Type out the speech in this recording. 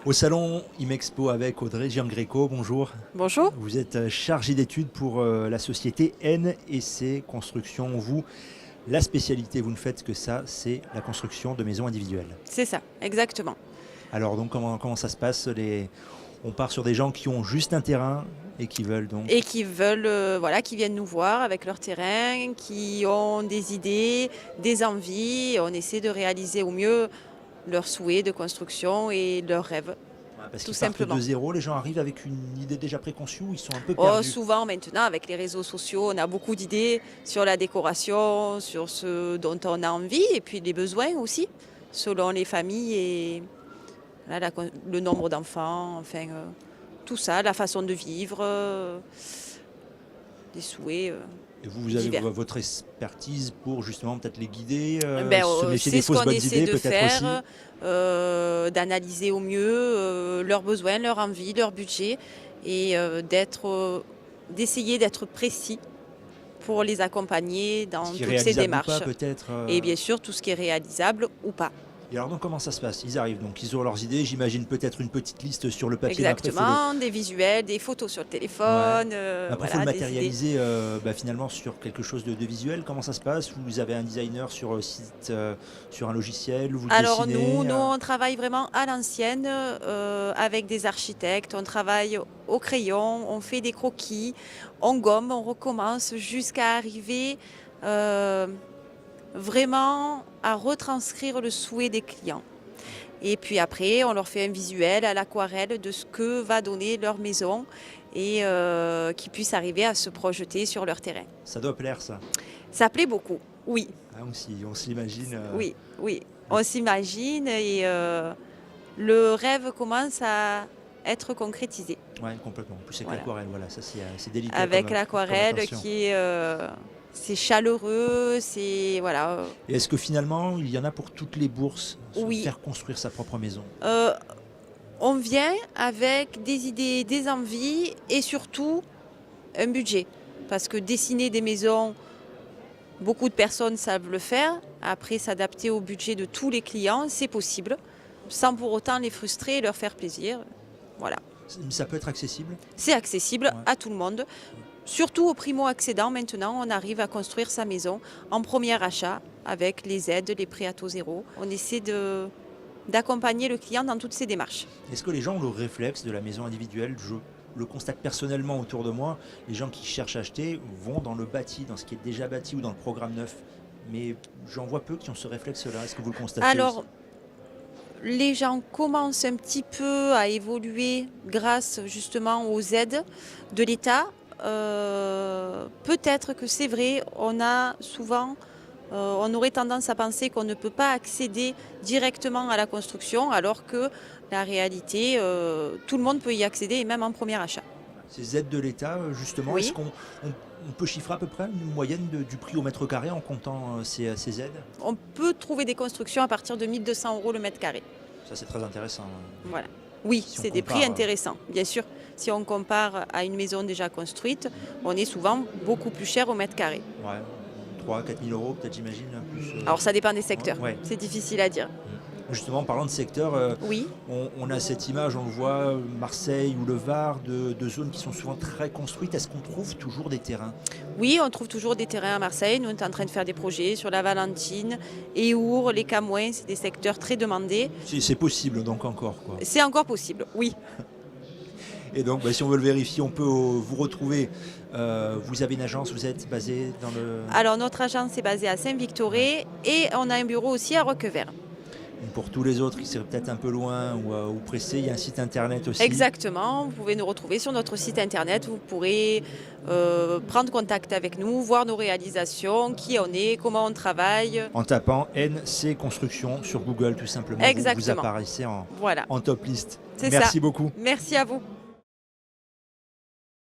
Au salon Imexpo avec Audrey Giangreco, bonjour. Bonjour. Vous êtes chargé d'études pour la société NEC Construction. Vous, la spécialité, vous ne faites que ça, c'est la construction de maisons individuelles. C'est ça, exactement. Alors donc comment ça se passe On part sur des gens qui ont juste un terrain et qui veulent donc... Et qui veulent, qui viennent nous voir avec leur terrain, qui ont des idées, des envies. On essaie de réaliser au mieux leurs souhaits de construction et leurs rêves. Parce tout qu'ils partent simplement. de zéro, les gens arrivent avec une idée déjà préconçue ou ils sont un peu Oh, perdus? souvent maintenant, avec les réseaux sociaux, on a beaucoup d'idées sur la décoration, sur ce dont on a envie et puis les besoins aussi, selon les familles et voilà, le nombre d'enfants, enfin tout ça, la façon de vivre, les souhaits. Et vous avez divers. votre expertise pour justement peut-être les guider, se méfier C'est des ce fausses qu'on bonnes essaie idées de peut-être aussi? faire, d'analyser au mieux leurs besoins, leurs envies, leur budget et d'essayer d'être précis pour les accompagner dans Ce qui est toutes ces réalisable ou démarches. pas peut-être. Et bien sûr, tout ce qui est réalisable ou pas. Et alors donc comment ça se passe? Ils arrivent, donc ils ont leurs idées, j'imagine peut-être une petite liste sur le papier. Exactement, des visuels, des photos sur le téléphone. Après, il faut le Des idées. matérialiser finalement sur quelque chose de visuel. Comment ça se passe? Vous avez un designer sur site, sur un logiciel, vous le Alors dessinez nous, on travaille vraiment à l'ancienne avec des architectes. On travaille au crayon, on fait des croquis, on gomme, on recommence jusqu'à arriver vraiment à retranscrire le souhait des clients. Et puis après, on leur fait un visuel à l'aquarelle de ce que va donner leur maison et qu'ils puissent arriver à se projeter sur leur terrain. Ça doit plaire ça. Ça plaît beaucoup, oui. Ah, on s'imagine. Oui, oui. On s'imagine et le rêve commence à être concrétisé. Oui, complètement. En plus avec Voilà. l'aquarelle, voilà, ça c'est délicat. Avec comme l'aquarelle attention. qui est... c'est chaleureux, c'est... Voilà. Et est-ce que finalement, il y en a pour toutes les bourses, Oui. faire construire sa propre maison? On vient avec des idées, des envies et surtout un budget. Parce que dessiner des maisons, beaucoup de personnes savent le faire. Après, s'adapter au budget de tous les clients, c'est possible, sans pour autant les frustrer et leur faire plaisir. Voilà. Ça peut être accessible? C'est accessible à tout le monde. Surtout aux primo-accédants, maintenant, on arrive à construire sa maison en premier achat avec les aides, les prêts à taux zéro. On essaie d'accompagner le client dans toutes ces démarches. Est-ce que les gens ont le réflexe de la maison individuelle? Je le constate personnellement autour de moi. Les gens qui cherchent à acheter vont dans le bâti, dans ce qui est déjà bâti ou dans le programme neuf. Mais j'en vois peu qui ont ce réflexe-là. Est-ce que vous le constatez Alors, aussi? les gens commencent un petit peu à évoluer grâce justement aux aides de l'État. Peut-être que c'est vrai, on aurait tendance à penser qu'on ne peut pas accéder directement à la construction, alors que la réalité, tout le monde peut y accéder et même en premier achat. Ces aides de l'État, justement, Oui. est-ce qu'on peut chiffrer à peu près une moyenne du prix au mètre carré en comptant ces aides? On peut trouver des constructions à partir de 1 200 € le mètre carré. Ça, c'est très intéressant. Voilà. Oui, Si on c'est des compare, prix intéressants, bien sûr. Si on compare à une maison déjà construite, on est souvent beaucoup plus cher au mètre carré. Ouais, 3 000 4 000 euros, peut-être, j'imagine. Plus, Alors ça dépend des secteurs, Ouais. c'est difficile à dire. Justement, en parlant de secteur, Oui, on a cette image, on le voit, Marseille ou le Var, de zones qui sont souvent très construites. Est-ce qu'on trouve toujours des terrains? oui, on trouve toujours des terrains à Marseille. Nous, on est en train de faire des projets sur la Valentine, Éour, les Camouins, c'est des secteurs très demandés. C'est possible donc encore, quoi. C'est encore possible, oui. Et donc, si on veut le vérifier, on peut vous retrouver. Vous avez une agence, vous êtes basé dans le... Alors notre agence est basée à Saint-Victoré et on a un bureau aussi à Roquevert. Pour tous les autres qui seraient peut-être un peu loin ou pressés, il y a un site internet aussi. Exactement, vous pouvez nous retrouver sur notre site internet, vous pourrez prendre contact avec nous, voir nos réalisations, qui on est, comment on travaille. En tapant NC Construction sur Google tout simplement, Exactement. vous apparaissez Voilà, en top list. c'est ça. Merci beaucoup. Merci à vous.